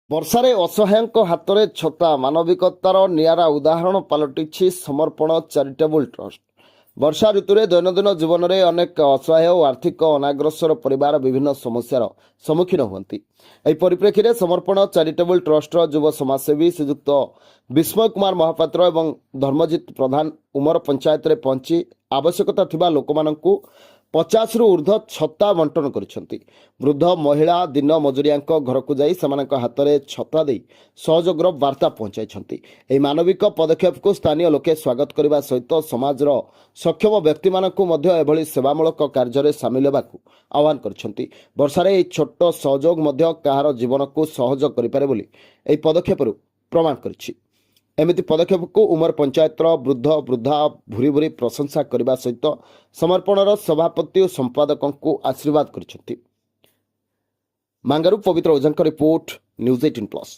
ବର୍ଷାରେ ଅସହାୟଙ୍କ ହାତରେ ଛତା ମାନବିକତାର ନିଆରା ଉଦାହରଣ ପାଲଟିଛି ସମର୍ପଣ ଚାରିଟେବୁଲ ଟ୍ରଷ୍ଟ। ବର୍ଷା ଋତୁରେ ଦୈନନ୍ଦିନ ଜୀବନରେ ଅନେକ ଅସହାୟ ଓ ଆର୍ଥିକ ଅନାଗ୍ରସର ପରିବାର ବିଭିନ୍ନ ସମସ୍ୟାର ସମ୍ମୁଖୀନ ହୁଅନ୍ତି। ଏହି ପରିପ୍ରେକ୍ଷୀରେ ସମର୍ପଣ ଚାରିଟେବୁଲ ଟ୍ରଷ୍ଟର ଯୁବ ସମାଜସେବୀ ଶ୍ରୀଯୁକ୍ତ ବିସ୍ମୟ କୁମାର ମହାପାତ୍ର ଏବଂ ଧର୍ମଜିତ ପ୍ରଧାନ ଉମର ପଞ୍ଚାୟତରେ ପହଞ୍ଚି ଆବଶ୍ୟକତା ଥିବା ଲୋକମାନଙ୍କୁ 50ରୁ ଉର୍ଦ୍ଧ୍ୱ ଛତା ବଣ୍ଟନ କରିଛନ୍ତି। ବୃଦ୍ଧ ମହିଳା ଦିନ ମଜୁରିଆଙ୍କ ଘରକୁ ଯାଇ ସେମାନଙ୍କ ହାତରେ ଛତା ଦେଇ ସହଯୋଗର ବାର୍ତ୍ତା ପହଞ୍ଚାଇଛନ୍ତି। ଏହି ମାନବିକ ପଦକ୍ଷେପକୁ ସ୍ଥାନୀୟ ଲୋକେ ସ୍ୱାଗତ କରିବା ସହିତ ସମାଜର ସକ୍ଷମ ବ୍ୟକ୍ତିମାନଙ୍କୁ ମଧ୍ୟ ଏଭଳି ସେବାମୂଳକ କାର୍ଯ୍ୟରେ ସାମିଲ ହେବାକୁ ଆହ୍ୱାନ କରିଛନ୍ତି। ବର୍ଷାରେ ଏହି ଛୋଟ ସହଯୋଗ ମଧ୍ୟ କାହାର ଜୀବନକୁ ସହଜ କରିପାରେ ବୋଲି ଏହି ପଦକ୍ଷେପରୁ ପ୍ରମାଣ କରିଛି। ଏମିତି ପଦକ୍ଷେପକୁ ଉମର ପଞ୍ଚାୟତର ବୃଦ୍ଧ ବୃଦ୍ଧା ଭୁରି ଭୁରି ପ୍ରଶଂସା କରିବା ସହିତ ସମର୍ପଣର ସଭାପତି ଓ ସମ୍ପାଦକଙ୍କୁ ଆଶୀର୍ବାଦ କରିଛନ୍ତି। ମାଙ୍ଗାରୁ ପବିତ୍ର ଓଝାଙ୍କ ରିପୋର୍ଟ, ନ୍ୟୁଜ୍ 18+।